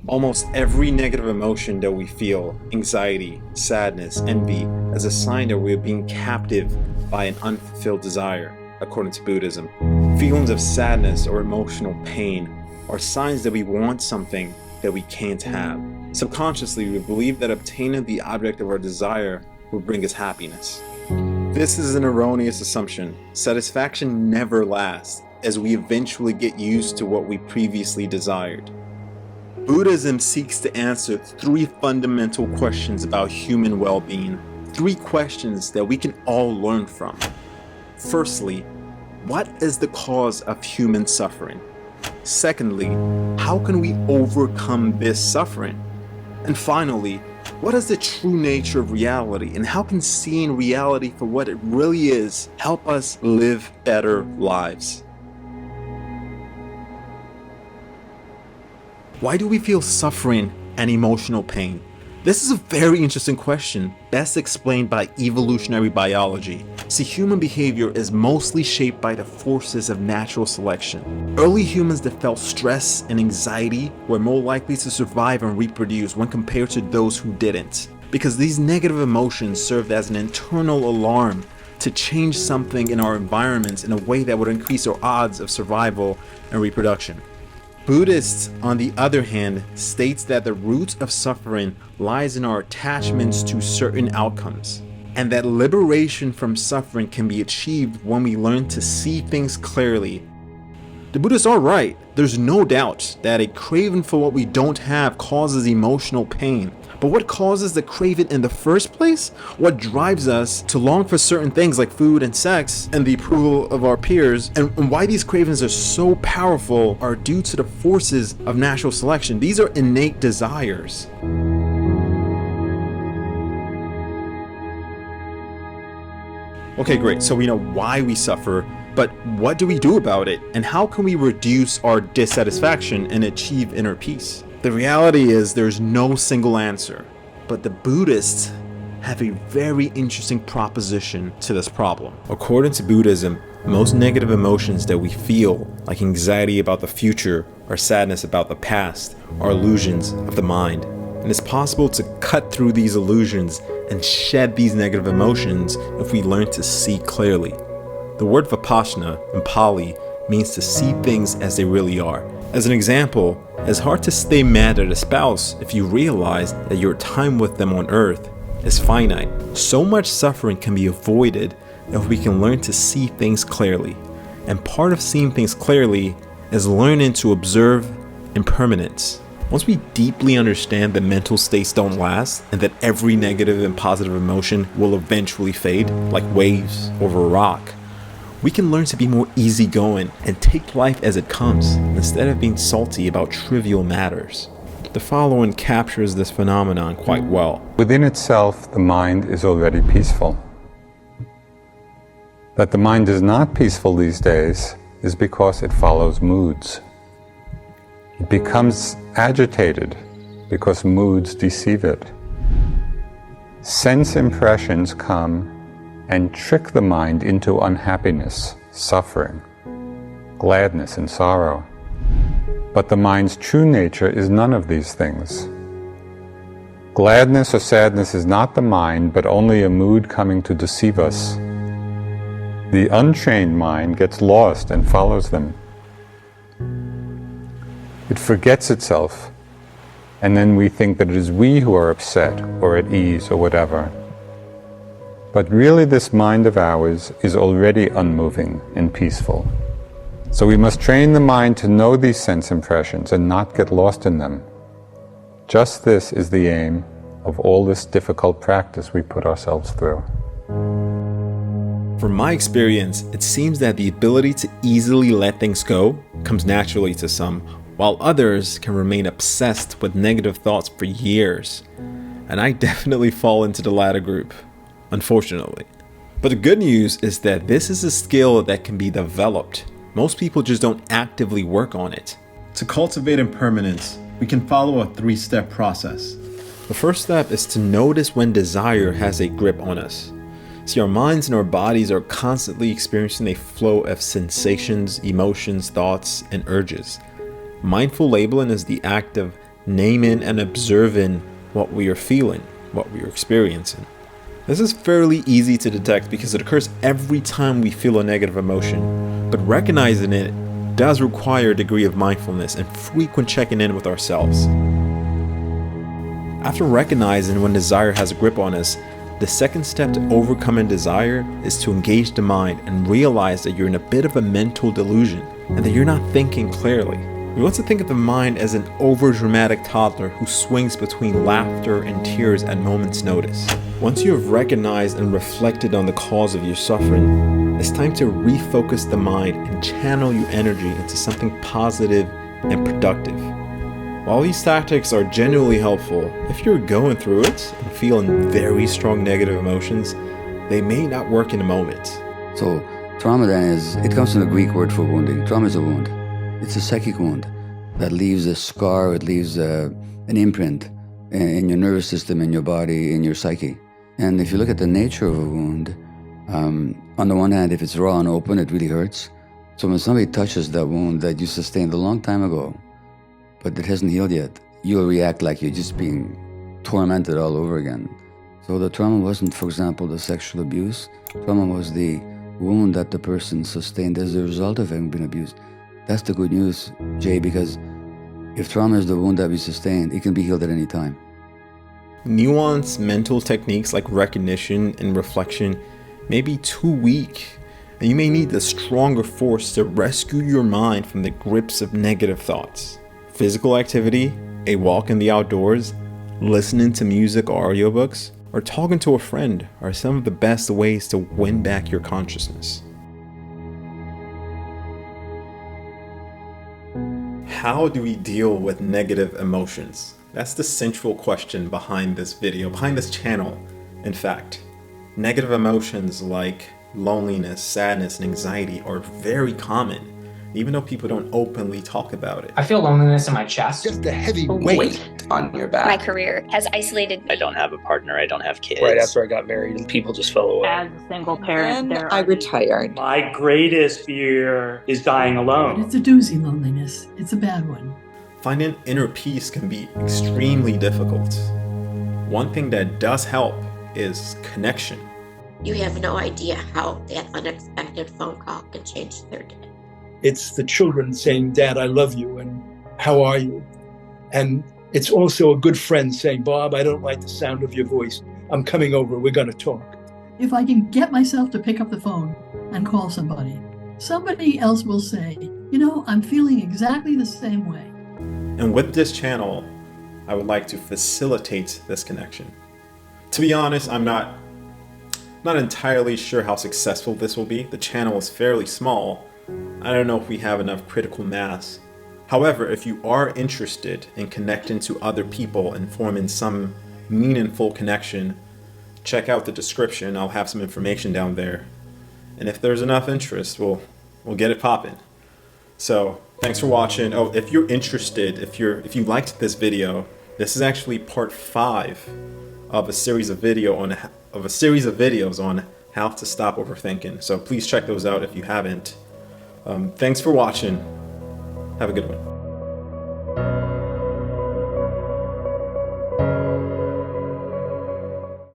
Almost every negative emotion that we feel, anxiety, sadness, envy, is a sign that we are being captive by an unfulfilled desire, according to Buddhism. Feelings of sadness or emotional pain are signs that we want something that we can't have. Subconsciously, we believe that obtaining the object of our desire will bring us happiness. This is an erroneous assumption. Satisfaction never lasts, as we eventually get used to what we previously desired. Buddhism seeks to answer three fundamental questions about human well-being. Three questions that we can all learn from. Firstly, what is the cause of human suffering? Secondly, how can we overcome this suffering? And finally, what is the true nature of reality, and how can seeing reality for what it really is help us live better lives? Why do we feel suffering and emotional pain? This is a very interesting question, best explained by evolutionary biology. See, human behavior is mostly shaped by the forces of natural selection. Early humans that felt stress and anxiety were more likely to survive and reproduce when compared to those who didn't, because these negative emotions served as an internal alarm to change something in our environments in a way that would increase our odds of survival and reproduction. Buddhists, on the other hand, states that the root of suffering lies in our attachments to certain outcomes, and that liberation from suffering can be achieved when we learn to see things clearly. The Buddhists are right. There's no doubt that a craving for what we don't have causes emotional pain. But what causes the craving in the first place? What drives us to long for certain things like food and sex and the approval of our peers, and why these cravings are so powerful are due to the forces of natural selection. These are innate desires. Okay, great. So we know why we suffer, but what do we do about it? And how can we reduce our dissatisfaction and achieve inner peace? The reality is there's no single answer, but the Buddhists have a very interesting proposition to this problem. According to Buddhism, most negative emotions that we feel, like anxiety about the future or sadness about the past, are illusions of the mind. And it's possible to cut through these illusions and shed these negative emotions if we learn to see clearly. The word vipassana in Pali means to see things as they really are. As an example, it's hard to stay mad at a spouse if you realize that your time with them on earth is finite. So much suffering can be avoided if we can learn to see things clearly. And part of seeing things clearly is learning to observe impermanence. Once we deeply understand that mental states don't last and that every negative and positive emotion will eventually fade, like waves over a rock, we can learn to be more easygoing and take life as it comes, instead of being salty about trivial matters. The following captures this phenomenon quite well. Within itself, the mind is already peaceful. That the mind is not peaceful these days is because it follows moods. It becomes agitated because moods deceive it. Sense impressions come and trick the mind into unhappiness, suffering, gladness, and sorrow. But the mind's true nature is none of these things. Gladness or sadness is not the mind, but only a mood coming to deceive us. The untrained mind gets lost and follows them. It forgets itself, and then we think that it is we who are upset or at ease or whatever. But really this mind of ours is already unmoving and peaceful. So we must train the mind to know these sense impressions and not get lost in them. Just this is the aim of all this difficult practice we put ourselves through. From my experience, it seems that the ability to easily let things go comes naturally to some, while others can remain obsessed with negative thoughts for years. And I definitely fall into the latter group, unfortunately. But the good news is that this is a skill that can be developed. Most people just don't actively work on it. To cultivate impermanence, we can follow a 3-step process. The first step is to notice when desire has a grip on us. See, our minds and our bodies are constantly experiencing a flow of sensations, emotions, thoughts, and urges. Mindful labeling is the act of naming and observing what we are feeling, what we are experiencing. This is fairly easy to detect because it occurs every time we feel a negative emotion, but recognizing it does require a degree of mindfulness and frequent checking in with ourselves. After recognizing when desire has a grip on us, the second step to overcoming desire is to engage the mind and realize that you're in a bit of a mental delusion and that you're not thinking clearly. We want to think of the mind as an overdramatic toddler who swings between laughter and tears at moment's notice. Once you have recognized and reflected on the cause of your suffering, it's time to refocus the mind and channel your energy into something positive and productive. While these tactics are genuinely helpful, if you're going through it and feeling very strong negative emotions, they may not work in a moment. So trauma then it comes from the Greek word for wounding. Trauma is a wound. It's a psychic wound that leaves a scar, it leaves an imprint in your nervous system, in your body, in your psyche. And if you look at the nature of a wound, on the one hand, if it's raw and open, it really hurts. So when somebody touches that wound that you sustained a long time ago, but it hasn't healed yet, you'll react like you're just being tormented all over again. So the trauma wasn't, for example, the sexual abuse. Trauma was the wound that the person sustained as a result of having been abused. That's the good news, Jay, because if trauma is the wound that we sustained, it can be healed at any time. Nuanced mental techniques like recognition and reflection may be too weak, and you may need a stronger force to rescue your mind from the grips of negative thoughts. Physical activity, a walk in the outdoors, listening to music or audiobooks, or talking to a friend are some of the best ways to win back your consciousness. How do we deal with negative emotions? That's the central question behind this video, behind this channel. In fact, negative emotions like loneliness, sadness, and anxiety are very common, even though people don't openly talk about it. I feel loneliness in my chest. Just a heavy weight on your back. My career has isolated me. I don't have a partner, I don't have kids. right after I got married, and people just fell away. As a single parent, When I retired. My greatest fear is dying alone. It's a doozy loneliness. It's a bad one. Finding inner peace can be extremely difficult. One thing that does help is connection. You have no idea how that unexpected phone call can change their day. It's the children saying, "Dad, I love you," and "How are you?" And it's also a good friend saying, "Bob, I don't like the sound of your voice. I'm coming over. We're going to talk." If I can get myself to pick up the phone and call somebody, somebody else will say, you know, I'm feeling exactly the same way. And with this channel, I would like to facilitate this connection. To be honest, I'm not entirely sure how successful this will be. The channel is fairly small. I don't know if we have enough critical mass. However, if you are interested in connecting to other people and forming some meaningful connection, check out the description. I'll have some information down there. And if there's enough interest, we'll get it popping. So thanks for watching. Oh, if you're interested, if you liked this video, this is actually part 5 of a series of videos on how to stop overthinking. So please check those out if you haven't. Thanks for watching. Have a good one.